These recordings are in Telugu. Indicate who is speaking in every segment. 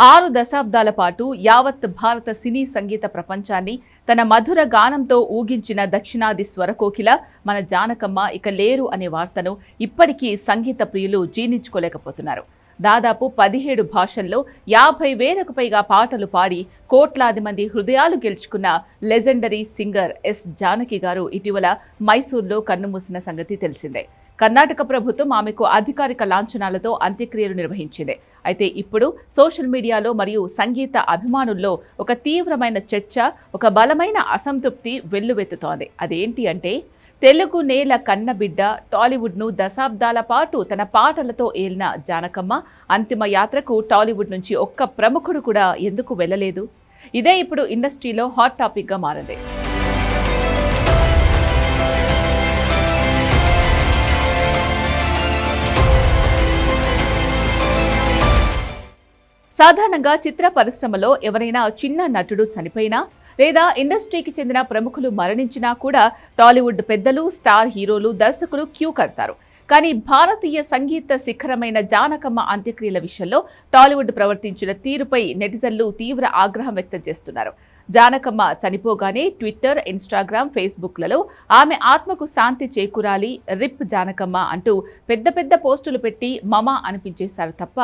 Speaker 1: 6 దశాబ్దాల పాటు యావత్ భారత సినీ సంగీత ప్రపంచాన్ని తన మధుర గానంతో ఊగించిన దక్షిణాది స్వరకోకిల మన జానకమ్మ ఇక లేరు అనే వార్తను ఇప్పటికీ సంగీత ప్రియులు జీర్ణించుకోలేకపోతున్నారు. దాదాపు 17 భాషల్లో 50,000కు పైగా పాటలు పాడి కోట్లాది మంది హృదయాలు గెలుచుకున్న లెజెండరీ సింగర్ ఎస్ జానకి గారు ఇటీవల మైసూర్లో కన్నుమూసిన సంగతి తెలిసిందే. కర్ణాటక ప్రభుత్వం ఆమెకు అధికారిక లాంఛనాలతో అంత్యక్రియలు నిర్వహించింది. అయితే ఇప్పుడు సోషల్ మీడియాలో మరియు సంగీత అభిమానుల్లో ఒక తీవ్రమైన చర్చ, ఒక బలమైన అసంతృప్తి వెల్లువెత్తుతోంది. అదేంటి అంటే, తెలుగు నేల కన్నబిడ్డ, టాలీవుడ్ను దశాబ్దాల పాటు తన పాటలతో ఏలిన జానకమ్మ అంతిమ యాత్రకు టాలీవుడ్ నుంచి ఒక్క ప్రముఖుడు కూడా ఎందుకు వెళ్ళలేదు? ఇదే ఇప్పుడు ఇండస్ట్రీలో హాట్ టాపిక్గా మారింది. సాధారణంగా చిత్ర పరిశ్రమలో ఎవరైనా చిన్న నటుడు చనిపోయినా లేదా ఇండస్ట్రీకి చెందిన ప్రముఖులు మరణించినా కూడా టాలీవుడ్ పెద్దలు, స్టార్ హీరోలు, దర్శకులు క్యూ కడతారు. కానీ భారతీయ సంగీత శిఖరమైన జానకమ్మ అంత్యక్రియల విషయంలో టాలీవుడ్ ప్రవర్తించిన తీరుపై నెటిజన్లు తీవ్ర ఆగ్రహం వ్యక్తం చేస్తున్నారు. జానకమ్మ చనిపోగానే ట్విట్టర్, ఇన్స్టాగ్రామ్, ఫేస్బుక్లలో ఆమె ఆత్మకు శాంతి చేకూరాలి, రిప్ జానకమ్మ అంటూ పెద్ద పెద్ద పోస్టులు పెట్టి మమ అనిపించేశారు తప్ప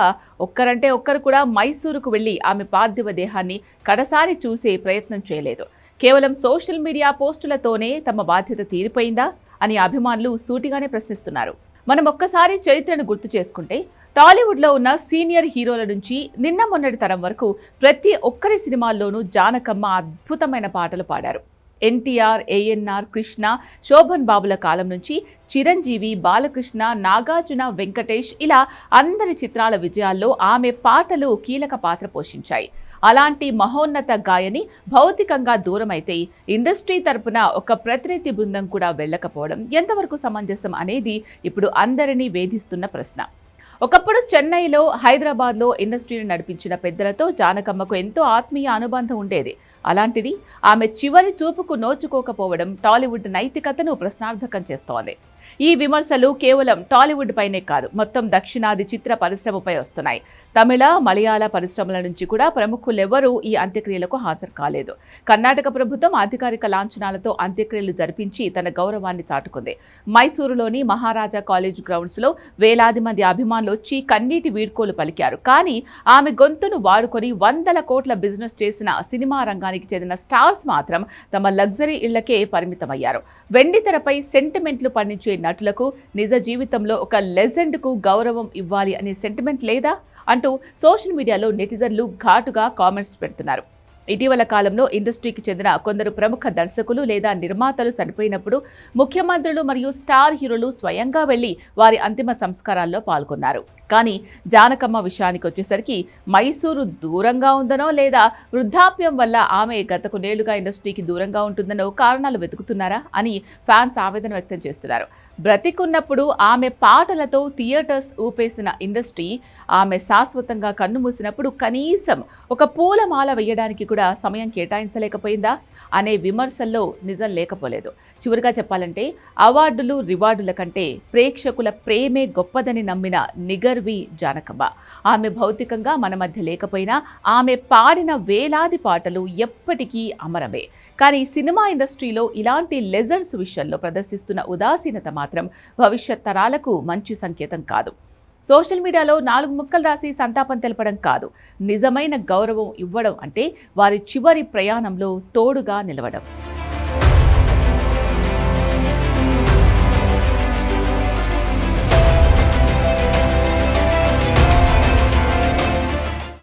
Speaker 1: ఒక్కరంటే ఒక్కరు కూడా మైసూరుకు వెళ్లి ఆమె పార్థివ దేహాన్ని కడసారి చూసే ప్రయత్నం చేయలేదు. కేవలం సోషల్ మీడియా పోస్టులతోనే తమ బాధ్యత తీరిపోయిందా అని అభిమానులు సూటిగానే ప్రశ్నిస్తున్నారు. మనం ఒక్కసారి చరిత్రను గుర్తు చేసుకుంటే, టాలీవుడ్లో ఉన్న సీనియర్ హీరోల నుంచి నిన్న మొన్నటి తరం వరకు ప్రతి ఒక్కరి సినిమాల్లోనూ జానకమ్మ అద్భుతమైన పాటలు పాడారు. ఎన్టీఆర్, ఏఎన్ఆర్, కృష్ణ, శోభన్ బాబుల కాలం నుంచి చిరంజీవి, బాలకృష్ణ, నాగార్జున, వెంకటేష్ ఇలా అందరి చిత్రాల విజయాల్లో ఆమె పాటలు కీలక పాత్ర పోషించాయి. అలాంటి మహోన్నత గాయని భౌతికంగా దూరమైతే ఇండస్ట్రీ తరపున ఒక ప్రతినిధి బృందం కూడా వెళ్ళకపోవడం ఎంతవరకు సమంజసం అనేది ఇప్పుడు అందరినీ వేధిస్తున్న ప్రశ్న. ఒకప్పుడు చెన్నైలో, హైదరాబాద్లో ఇండస్ట్రీని నడిపించిన పెద్దలతో జానకమ్మకు ఎంతో ఆత్మీయ అనుబంధం ఉండేది. అలాంటిది ఆమె చివరి చూపుకు నోచుకోకపోవడం టాలీవుడ్ నైతికతను ప్రశ్నార్థకం చేస్తోంది. ఈ విమర్శలు కేవలం టాలీవుడ్ పైనే కాదు, మొత్తం దక్షిణాది చిత్ర పరిశ్రమపై వస్తున్నాయి. తమిళ, మలయాళ పరిశ్రమల నుంచి కూడా ప్రముఖులెవరూ ఈ అంత్యక్రియలకు హాజరు కాలేదు. కర్ణాటక ప్రభుత్వం అధికారిక లాంఛనాలతో అంత్యక్రియలు జరిపించి తన గౌరవాన్ని చాటుకుంది. మైసూరులోని మహారాజా కాలేజ్ గ్రౌండ్స్లో వేలాది మంది అభిమానులు వచ్చి కన్నీటి వీడ్కోలు పలికారు. కానీ ఆమె గొంతును వాడుకొని వందల కోట్ల బిజినెస్ చేసిన సినిమా రంగానికి చెందిన స్టార్స్ మాత్రం తమ లగ్జరీ ఇళ్లకే పరిమితమయ్యారు. వెండితెరపై సెంటిమెంట్లు పండించే నటులకు నిజ జీవితంలో ఒక లెజెండ్కు గౌరవం ఇవ్వాలి అనే సెంటిమెంట్ లేదా అంటూ సోషల్ మీడియాలో నెటిజన్లు ఘాటుగా కామెంట్స్ పెడుతున్నారు. ఇటీవల కాలంలో ఇండస్ట్రీకి చెందిన కొందరు ప్రముఖ దర్శకులు లేదా నిర్మాతలు చనిపోయినప్పుడు ముఖ్యమంత్రులు మరియు స్టార్ హీరోలు స్వయంగా వెళ్లి వారి అంతిమ సంస్కారాల్లో పాల్గొన్నారు. కానీ జానకమ్మ విషయానికి వచ్చేసరికి మైసూరు దూరంగా ఉందనో లేదా వృద్ధాప్యం వల్ల ఆమె గత కొన్నేళ్లుగా ఇండస్ట్రీకి దూరంగా ఉంటుందనో కారణాలు వెతుకుతున్నారా అని ఫ్యాన్స్ ఆవేదన వ్యక్తం చేస్తున్నారు. బ్రతికున్నప్పుడు ఆమె పాటలతో థియేటర్స్ ఊపేసిన ఇండస్ట్రీ ఆమె శాశ్వతంగా కన్నుమూసినప్పుడు కనీసం ఒక పూలమాల వేయడానికి కూడా సమయం కేటాయించలేకపోయిందా అనే విమర్శల్లో నిజం లేకపోలేదు. చివరిగా చెప్పాలంటే, అవార్డులు, రివార్డుల కంటే ప్రేక్షకుల ప్రేమే గొప్పదని నమ్మిన నిగర్వి జానకమ్మ. ఆమె భౌతికంగా మన మధ్య లేకపోయినా ఆమె పాడిన వేలాది పాటలు ఎప్పటికీ అమరమే. కానీ సినిమా ఇండస్ట్రీలో ఇలాంటి లెజెండ్స్ విషయంలో ప్రదర్శిస్తున్న ఉదాసీనత మాత్రం భవిష్యత్ తరాలకు మంచి సంకేతం కాదు. సోషల్ మీడియాలో 4 ముక్కలు రాసి సంతాపం తెలపడం కాదు, నిజమైన గౌరవం ఇవ్వడం అంటే వారి చివరి ప్రయాణంలో తోడుగా నిలవడం.